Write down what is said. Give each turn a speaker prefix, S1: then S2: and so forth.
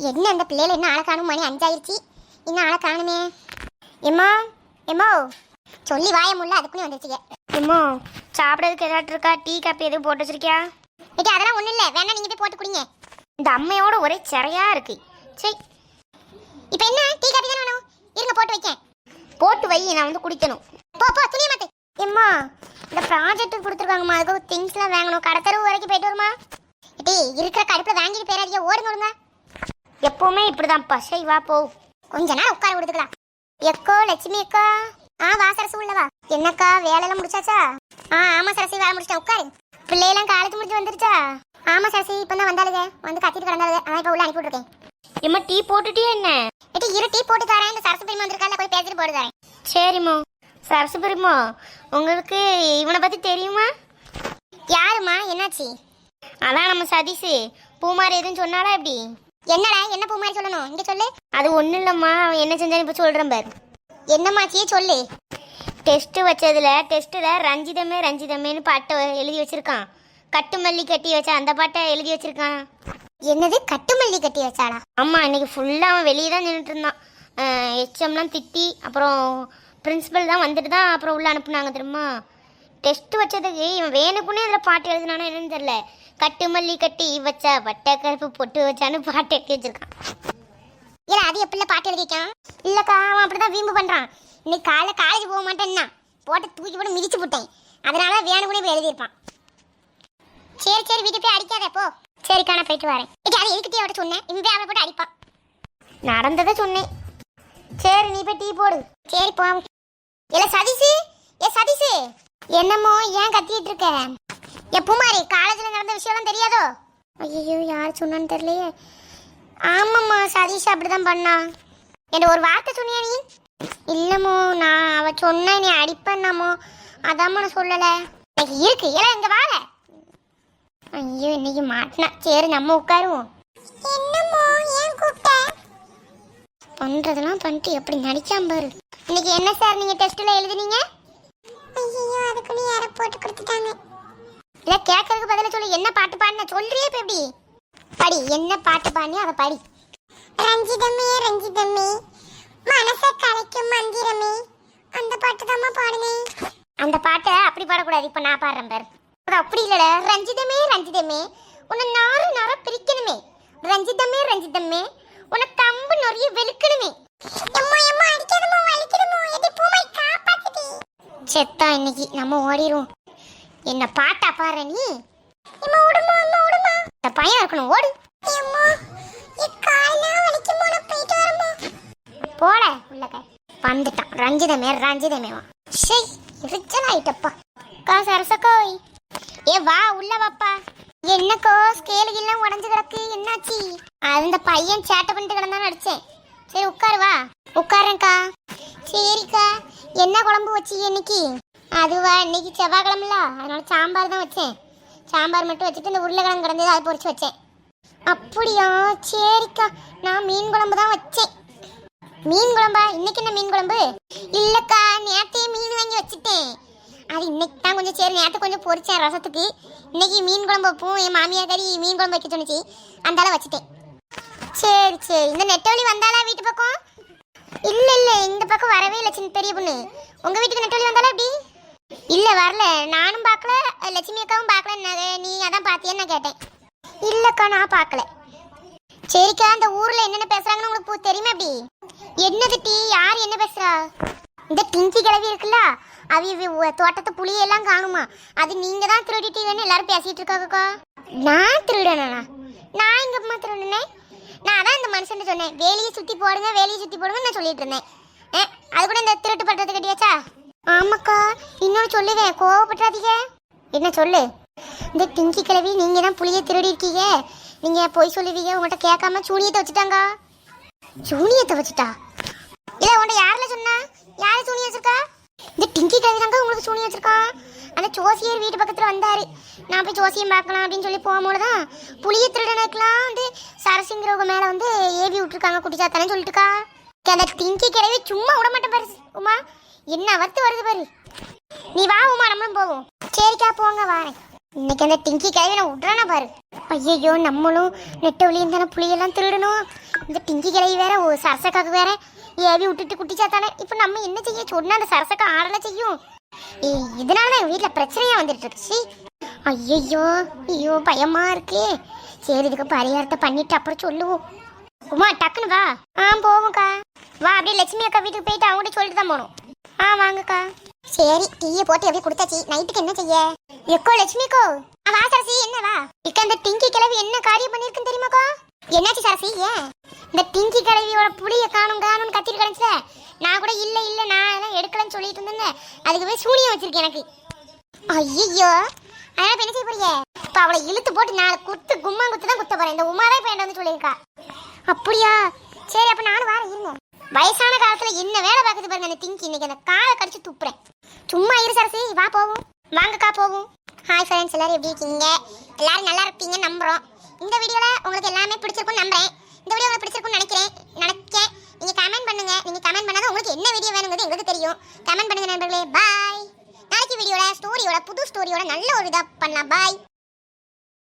S1: என்ன அந்த பிள்ளைல என்ன ஆளை காணும்? மணி 5 ஆயிடுச்சு, இன்னும் ஆளை காணுமே. எம்மா எம்மோ சொல்லி வாய முல்ல அதுக்குள்ளே வந்துருச்சுங்க.
S2: எம்மோ சாப்பிட்றதுக்கு ஏதாட்டு இருக்கா? டீ காப்பி எதுவும் போட்டு வச்சிருக்கியா?
S1: ஏட்டி அதெல்லாம் ஒன்றும் இல்லை, வேணா நீங்கள் போய் போட்டு குடிங்க.
S2: இந்த அம்மையோட ஒரே சிறையா இருக்கு. சரி
S1: இப்போ என்ன டீ காப்பி தானே வேணும்? இருங்க போட்டு வைக்கேன்.
S2: போட்டு வை, நான் வந்து குடிக்கணும்.
S1: போ போ துணியை மாத்து.
S2: எம்மா இந்த ப்ராஜெக்ட் கொடுத்துருக்காங்கம்மா, அதுக்கு திங்ஸ்லாம் வாங்கணும். கடத்தரவு வரைக்கும் போயிட்டு வருமா?
S1: ஏட்டி இருக்கிற கடுப்பில் வாங்கிட்டு போயிடாதீங்க, ஓடுங்க ஓடுங்க.
S2: எப்பவுமே இப்படிதான்ப்பா. சரி வா போ.
S1: கொஞ்ச நேரம் உட்கார கொடுத்துக்கலாம்.
S2: எக்கோ லட்சுமி அக்கா.
S1: வா சரசு உள்ளவா.
S2: என்னக்கா வேலையெல்லாம் முடிச்சாச்சா?
S1: ஆமா சரசி வேலை முடிச்சிட்டேன், உட்காரு.
S2: பிள்ளையெல்லாம் காலேஜ் முடிஞ்சு வந்துருச்சா?
S1: ஆமா சரசி இப்போ தான் வந்தாளுங்க, வந்து கத்திட்டு கிடந்தாளுங்க, அதான் இப்போ உள்ள அனுப்பி விட்டுருக்கேன்.
S2: எம்மா டீ போட்டுட்டியா என்ன?
S1: ஏட்டி இரு டீ போட்டு தரேன். இந்த சரசு பெரியமா வந்திருக்கால, போய் பேசிட்டு போட்டு தரேன்.
S2: சரிம்மா. சரசு பெரியம்மா, உங்களுக்கு இவனை பத்தி தெரியுமா?
S1: யாருமா? என்னாச்சு?
S2: அதான் நம்ம சதீஷ் பூமாரி எதுவும் சொன்னாலா எப்படி?
S1: என்னடா என்ன பூ மாதிரி சொல்லணும், இங்க சொல்லு.
S2: அது ஒன்றும் இல்லைம்மா, அவன் என்ன செஞ்சான்னு இப்போ சொல்கிறேன் பாரு.
S1: என்னம்மாச்சியே சொல்லு.
S2: டெஸ்ட்டில் ரஞ்சிதமேன்னு பாட்டை எழுதி வச்சிருக்கான். கட்டுமல்லி கட்டி வச்சா அந்த பாட்டை எழுதி வச்சிருக்கான்.
S1: என்னது கட்டுமல்லி கட்டி வச்சாளா?
S2: ஆமாம், இன்னைக்கு ஃபுல்லாக அவன் வெளியே தான் நின்றுட்டு இருந்தான். ஹெச்எம்லாம் திட்டி அப்புறம் பிரின்சிபல் தான் வந்துட்டு தான் அப்புறம் உள்ளே அனுப்புனாங்க. தெரியுமா? டெஸ்ட் வச்சதுக்கு இவன் வேணுக்குன்னே அதில் பாட்டு எழுதுனானா என்னன்னு தெரியல. கட்டுமல்லி கட்டி வச்சா வட்டை கருப்பு பொட்டு வச்சான்னு பாட்டு எழுதி வச்சிருக்கான்.
S1: இல்லை அது எப்படில பாட்டு எழுதிக்கான்?
S2: இல்லைக்கா, அவன் அப்படி தான் வீம்பு பண்ணுறான்.
S1: இன்னைக்கு காலைல காலேஜ் போக மாட்டேன்னா போட்டு தூக்கி போட்டு மிதிச்சு போட்டேன், அதனால வேணுக்குன்னே போய் எழுதியிருப்பான். சரி சரி வீட்டு போய் அடிக்காத போ.
S2: சரிக்கா, நான் போயிட்டு வரேன்.
S1: அதை எதுக்கிட்டே அவட்ட சொன்னேன், இவன் அவளை போட்டு அடிப்பான்.
S2: நடந்ததை சொன்னேன். சரி நீ போய் டீ போடு.
S1: சரி போ. இல்ல சதீஷு, சதீஷு
S2: என்னமோ ஏன் கத்திட்டு இருக்க?
S1: பூமாரி காலேஜில் நடந்த விஷயம்லாம் தெரியாதோ?
S2: ஐயோ யார் சொன்னான்னு தெரியலையே. ஆமாம்மா, சதீஷ் அப்படிதான் பண்ணா.
S1: என்கிட்ட ஒரு வார்த்தை சொன்னியா நீ?
S2: இல்லமோ, நான் அவ சொன்னா நீ அடிப்பண்ணாமோ, அதாம்மா நான் சொல்லலை.
S1: இருக்கு எல்லாம் இங்க வாழ.
S2: ஐயோ இன்னைக்கு மாட்டினா. சரி நம்ம உட்காருவோம்.
S1: என்னமோ ஏன் கூப்பிட்ட?
S2: பண்றதெல்லாம் பண்ணிட்டு எப்படி நடிக்காம பாரு.
S1: இன்னைக்கு என்ன சார் நீங்க டெஸ்ட்ல எழுதுனீங்க? ஐயோ அதுக்கு நீ யாரை போட்டு கொடுத்துட்டாங்க. இல்ல கேட்கறதுக்கு பதிலா சொல்லு, என்ன பாட்டு பாடின சொல்றியே. இப்ப எப்படி படி, என்ன பாட்டு பாடினி அதை படி. ரஞ்சிதமே ரஞ்சிதமே மனசை கலைக்கும் மந்திரமே, அந்த பாட்டு தாம்மா பாடுனேன். அந்த பாட்டை அப்படி பாடக்கூடாது, இப்ப நான் பாடுறேன் பாரு. அது அப்படி இல்லட. ரஞ்சிதமே ரஞ்சிதமே உன்னை நாறு நார பிரிக்கணுமே, ரஞ்சிதமே ரஞ்சிதமே உன்னை கம்பு நொறிய வெளுக்கணுமே.
S2: செத்தா இன்னைக்கு நம்ம ஓடிடுவோம். என்ன பாட்டா பாரு நீ.
S1: இந்த பையன் இருக்கணும், ஓடு.
S2: போல உள்ளக்க வந்துட்டான். ரஞ்சிதமே ரஞ்சிதமேவா.
S1: ஷை ரிச்சல் ஆயிட்டப்பா.
S2: சரசக்கோய்
S1: வா உள்ள வாப்பா.
S2: என்னக்கோ ஸ்கேலு எல்லாம் உடஞ்சு கிடக்கு, என்னாச்சு?
S1: அது இந்த பையன் சேட்டை பண்ணிட்டு கிடந்தான் அடிச்சேன். சரி உட்காரு வா.
S2: உட்காரேன்க்கா.
S1: சரிக்கா, என்ன குழம்பு வச்சு இன்னைக்கு?
S2: அதுவா, இன்னைக்கு செவ்வாய்க்கிழமைல அதனால சாம்பார் தான் வச்சேன். சாம்பார் மட்டும் வச்சுட்டு இந்த உருளைக்கிழங்கு கிடந்தது அதை பொரிச்சு வச்சேன்.
S1: அப்படியா? சரிக்கா, நான் மீன் குழம்பு தான் வச்சேன்.
S2: மீன் குழம்பா? இன்னைக்கு என்ன மீன் குழம்பு?
S1: இல்லக்கா, நேற்றே மீன் வாங்கி வச்சுட்டேன். அது இன்னைக்கு தான் கொஞ்சம் சரி நேற்று கொஞ்சம் பொரிச்சேன் ரசத்துக்கு. இன்னைக்கு மீன் குழம்பு வைப்போம். என் மாமியார் கறி மீன் குழம்பு வைக்க சொன்னிச்சு, அந்தால வச்சுட்டேன்.
S2: சரி சரி.
S1: இந்த நெட்டவழி வந்தாலா வீட்டு பக்கம்?
S2: இல்ல இல்ல, இந்த பக்கம் வரவே இல்லை. சின்ன பெரிய பொண்ணு
S1: உங்க வீட்டுக்கு நெட்டவழி வந்தாலா எப்படி?
S2: இல்ல வரல. நானும் பார்க்கல, லட்சுமி அக்காவும் பார்க்கல. நீ அதான் பார்த்தியன்னு நான் கேட்டேன்.
S1: இல்லக்கா நான் பார்க்கல.
S2: சரிக்கா, அந்த ஊர்ல என்னென்ன பேசுறாங்கன்னு உங்களுக்கு தெரியுமா? எப்படி
S1: என்னது டீ? யார் என்ன பேசுறா?
S2: இந்த டிங்கி கிளவி இருக்குல்ல, அவி தோட்டத்தை புளியெல்லாம் காணுமா, அது நீங்க தான் திருடிட்டீங்கன்னு எல்லாரும் பேசிட்டு இருக்காங்கக்கா.
S1: நான் திருடனா?
S2: நான் எங்கம்மா திருடுனேன்? நான் அதான் இந்த மனுஷன் சொன்னேன், வேலையை சுத்தி போடுங்க வேலையை சுத்தி போடுங்கன்னு நான் சொல்லிட்டு இருந்தேன். அது கூட இந்த திருட்டு பண்றது கட்டியாச்சா?
S1: ஆமாக்கா, இன்னொன்று சொல்லுவேன், கோவப்பட்டாதீங்க.
S2: என்ன சொல்லு?
S1: இந்த டிங்கி கிளவி நீங்க தான் புளியை திருடி இருக்கீங்க, நீங்க போய் சொல்லுவீங்க. உங்கள்கிட்ட கேட்காம சூனியத்தை வச்சுட்டாங்க.
S2: சூனியத்தை வச்சுட்டா?
S1: இல்ல உன்ட்ட யாரில் சொன்னா? யாரு சூனியம் வச்சிருக்கா? இந்த டிங்கி கிளவி தாங்க உங்களுக்கு சூனியம் வச்சிருக்கான். அந்த ஜோசியர் வீட்டு பக்கத்தில் வந்தாரு. நான் போய் ஜோசியம் பார்க்கலாம் அப்படின்னு சொல்லி போகும்போது தான் புளியை திருடனுக்கெல்லாம் வந்து சரசிங்கிறவங்க மேலே வந்து ஏவி விட்டுருக்காங்க, குட்டிச்சாத்தானே சொல்லிட்டுக்கா. அந்த டிங்கி கிளவி சும்மா விட மாட்டேன் பாரு உமா, என்ன அவத்து வருது பாரு. நீ வா உமா, நம்மளும் போவோம். சரிக்கா போங்க, வாரேன். இன்னைக்கு அந்த டிங்கி கிளவி நான் விட்றானா பாரு.
S2: ஐயோ, நம்மளும் நெட்டவழியும் தானே புளியெல்லாம் திருடணும்.
S1: இந்த டிங்கி கிளவி வேற சரசக்காக்கு வேற ஏவி விட்டுட்டு குட்டிச்சாத்தானே. இப்போ நம்ம என்ன செய்ய சொன்னா அந்த சரசக்கா ஆடல செய்யும். இதனால தான் வீட்டில் பிரச்சனையா வந்துட்டு இருக்கு. ஸ்ரீ ஐயோ ஐயோ பயமா இருக்கு. சரி இதுக்கு பரிகாரத்தை பண்ணிட்டு அப்புறம் சொல்லுவோம். உமா டக்குன்னு வா. போவோம்க்கா. வா அப்படியே லட்சுமி அக்கா வீட்டுக்கு போயிட்டு அவங்ககிட்ட சொல்லிட்டு தான் போகணும். வாங்கக்கா. சரி டீயை போட்டு எப்படி கொடுத்தாச்சு. நைட்டுக்கு என்ன செய்ய? எக்கோ லட்சுமிக்கோ வா சரசி. என்ன வா இக்க அந்த டிங்கி கிழவி என்ன காரியம் பண்ணிருக்குன்னு தெரியுமாக்கா? என்னாச்சு சரசி? ஏன் இந்த டிங்கி கிழவியோட புளிய காணும் கத்திட்டு கிடந்துச்சுல. நான் கூட இல்ல நான் எல்லாம் எடுக்கலன்னு சொல்லிட்டு இருந்தேன். அதுக்கு போய் சூனியம் வச்சிருக்கேன் எனக்கு. ஐயோ அதனால என்ன செய்ய போறீங்க? இப்ப அவளை இழுத்து போட்டு 4 குத்து கும்மா குத்து தான் குத்த போறேன். இந்த உமா தான் இப்ப என்ன வந்து சொல்லியிருக்கா. அப்படியா? சரி அப்ப நானும் வாரேன் இருங்க. வயசான காலத்துல என்ன வேலை பார்க்குது பாருங்க அந்த டிங்கி. இன்னைக்கு அந்த காலை கடிச்சு துப்புறேன். சும்மா இரு சரசி. வா போவோம். வாங்கக்கா போவோம். ஹாய் ஃப்ரெண்ட்ஸ், எல்லாரும் எப்படி இருக்கீங்க? எல்லாரும் நல்லா இருப்பீங்கன்னு நம்புறோம். இந்த வீடியோவில் உங்களுக்கு எல்லாமே பிடிச்சிருக்கும்னு நம்புறேன். இந்த வீடியோ உங்களுக்கு பிடிச்சிருக்கும்னு நினைக்கிறேன். நீங்கள் கமெண்ட் பண்ணுங்க. நீங்கள் கமெண்ட் பண்ணாதான் உங்களுக்கு என்ன வீடியோ வேணுங்கிறது எங்களுக்கு தெரியும். கமெண்ட் பண்ணுங்க நண்பர்களே. பாய். நாளைக்கு வீடியோட ஸ்டோரியோட புது ஸ்டோரியோட நல்ல ஒரு இதாக பண்ணலாம். பாய்.